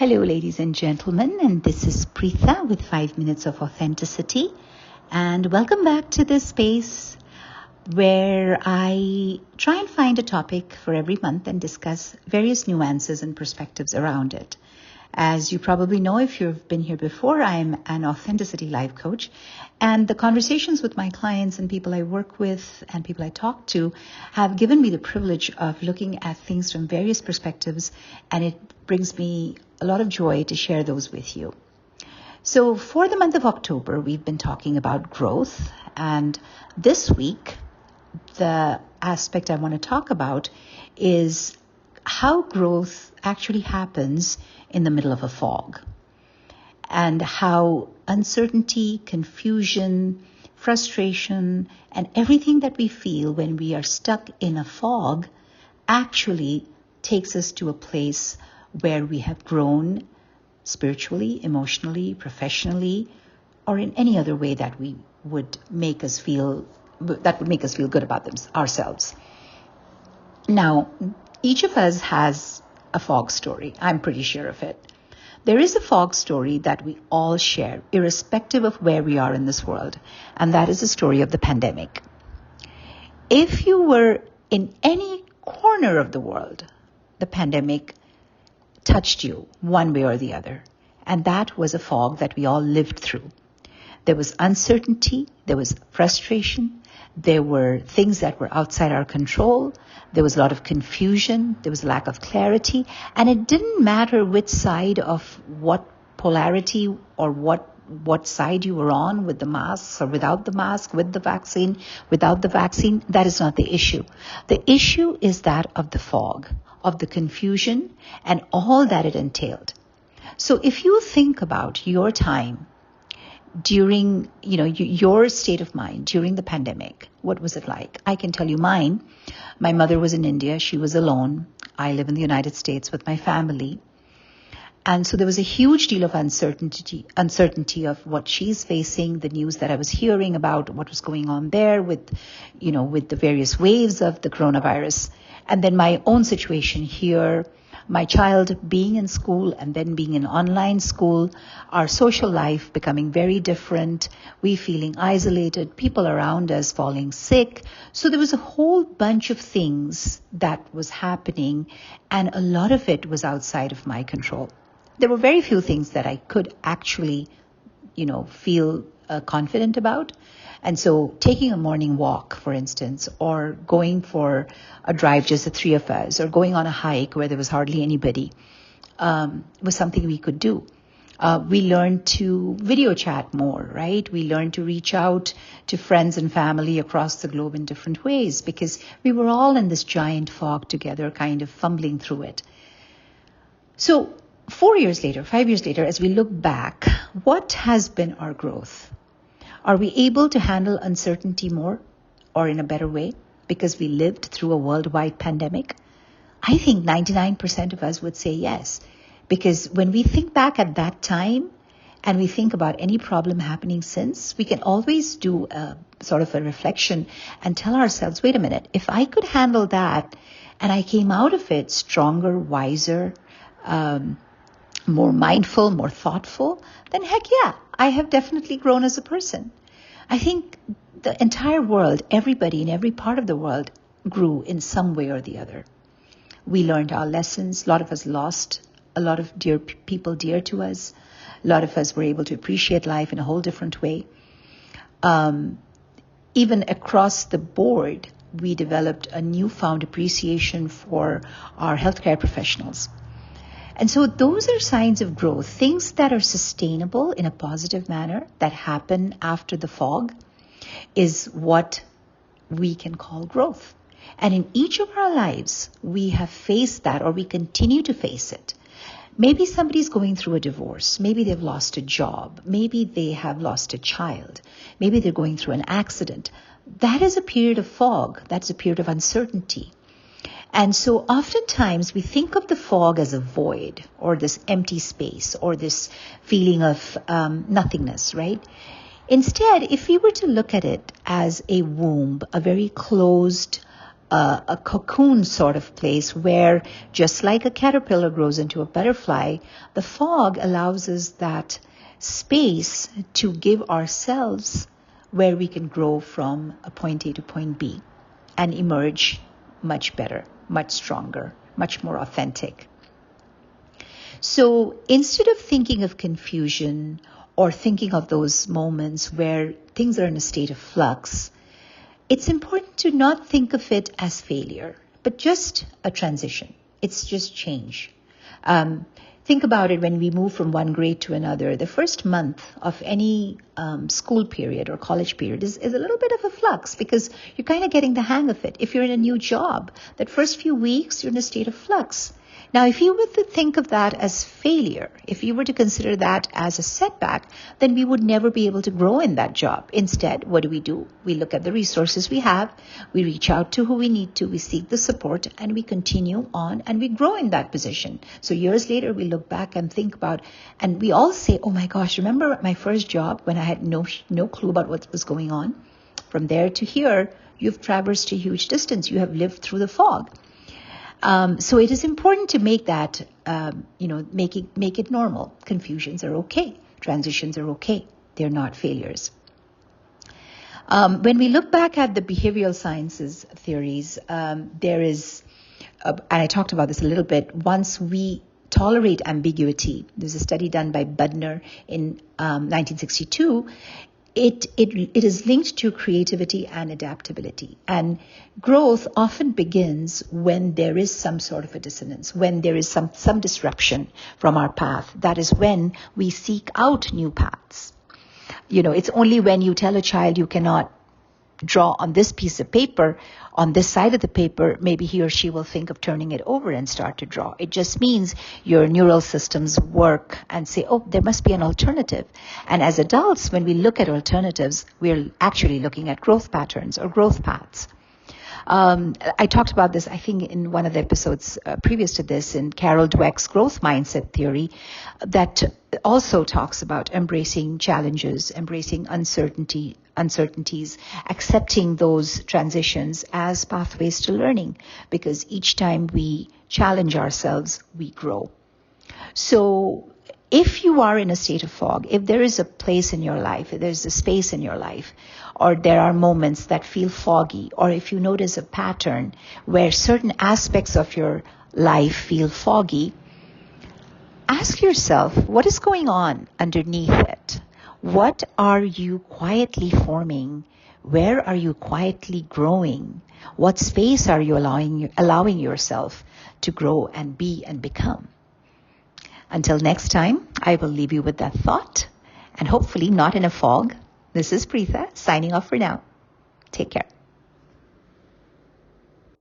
Hello, ladies and gentlemen, and this is Preetha with 5 Minutes of Authenticity. And welcome back to this space where I try and find a topic for every month and discuss various nuances and perspectives around it. As you probably know, if you've been here before, I'm an authenticity life coach, and the conversations with my clients and people I work with and people I talk to have given me the privilege of looking at things from various perspectives, and it brings me a lot of joy to share those with you. So for the month of October, we've been talking about growth, and this week, the aspect I want to talk about is how growth actually happens in the middle of a fog, and how uncertainty, confusion, frustration, and everything that we feel when we are stuck in a fog actually takes us to a place where we have grown spiritually, emotionally, professionally, or in any other way that would make us feel good about ourselves. Now, each of us has a fog story. I'm pretty sure of it. There is a fog story that we all share, irrespective of where we are in this world, and that is the story of the pandemic. If you were in any corner of the world, the pandemic touched you one way or the other, and that was a fog that we all lived through. There was uncertainty, there was frustration, there were things that were outside our control, there was a lot of confusion, there was a lack of clarity, and it didn't matter which side of what polarity or what side you were on, with the masks or without the mask, with the vaccine, without the vaccine. That is not the issue. The issue is that of the fog, of the confusion, and all that it entailed. So if you think about your time during, your state of mind during the pandemic, what was it like? I can tell you mine. My mother was in India. She was alone. I live in the United States with my family. And so there was a huge deal of uncertainty of what she's facing, the news that I was hearing about what was going on there with the various waves of the coronavirus. And then my own situation here, my child being in school and then being in online school, our social life becoming very different, we feeling isolated, people around us falling sick. So there was a whole bunch of things that was happening, and a lot of it was outside of my control. There were very few things that I could actually, feel confident about. And so taking a morning walk, for instance, or going for a drive, just the three of us, or going on a hike where there was hardly anybody, was something we could do. We learned to video chat more, right? We learned to reach out to friends and family across the globe in different ways because we were all in this giant fog together, kind of fumbling through it. So 5 years later, as we look back, what has been our growth? Are we able to handle uncertainty more or in a better way because we lived through a worldwide pandemic? I think 99% of us would say yes, because when we think back at that time and we think about any problem happening since, we can always do a sort of a reflection and tell ourselves, wait a minute, if I could handle that and I came out of it stronger, wiser, more mindful, more thoughtful, then heck yeah, I have definitely grown as a person. I think the entire world, everybody in every part of the world grew in some way or the other. We learned our lessons. A lot of us lost a lot of people dear to us. A lot of us were able to appreciate life in a whole different way. Even across the board, we developed a newfound appreciation for our healthcare professionals. And so those are signs of growth, things that are sustainable in a positive manner that happen after the fog is what we can call growth. And in each of our lives, we have faced that, or we continue to face it. Maybe somebody's going through a divorce. Maybe they've lost a job. Maybe they have lost a child. Maybe they're going through an accident. That is a period of fog. That's a period of uncertainty. And so oftentimes we think of the fog as a void or this empty space or this feeling of nothingness, right? Instead, if we were to look at it as a womb, a very closed a cocoon sort of place where, just like a caterpillar grows into a butterfly, the fog allows us that space to give ourselves where we can grow from a point A to point B and emerge much better, much stronger, much more authentic. So instead of thinking of confusion or thinking of those moments where things are in a state of flux, it's important to not think of it as failure, but just a transition. It's just change. Think about it when we move from one grade to another. The first month of any school period or college period is a little bit of a flux because you're kind of getting the hang of it. If you're in a new job, that first few weeks, you're in a state of flux. Now, if you were to think of that as failure, if you were to consider that as a setback, then we would never be able to grow in that job. Instead, what do? We look at the resources we have, we reach out to who we need to, we seek the support, and we continue on and we grow in that position. So years later, we look back and think about, and we all say, oh my gosh, remember my first job when I had no clue about what was going on? From there to here, you've traversed a huge distance. You have lived through the fog. So it is important to make that, make it normal. Confusions are okay. Transitions are okay. They're not failures. When we look back at the behavioral sciences theories, there is, and I talked about this a little bit, once we tolerate ambiguity, there's a study done by Budner in 1962, it is linked to creativity and adaptability. And growth often begins when there is some sort of a dissonance, when there is some disruption from our path. That is when we seek out new paths. It's only when you tell a child you cannot draw on this piece of paper, on this side of the paper, maybe he or she will think of turning it over and start to draw. It just means your neural systems work and say, oh, there must be an alternative. And as adults, when we look at alternatives, we're actually looking at growth patterns or growth paths. I talked about this, I think, in one of the episodes previous to this in Carol Dweck's growth mindset theory that also talks about embracing challenges, embracing uncertainties, accepting those transitions as pathways to learning, because each time we challenge ourselves, we grow. So if you are in a state of fog, if there is a place in your life, if there's a space in your life, or there are moments that feel foggy, or if you notice a pattern where certain aspects of your life feel foggy, ask yourself, what is going on underneath it? What are you quietly forming? Where are you quietly growing? What space are you allowing yourself to grow and be and become? Until next time, I will leave you with that thought, and hopefully not in a fog. This is Preetha, signing off for now. Take care.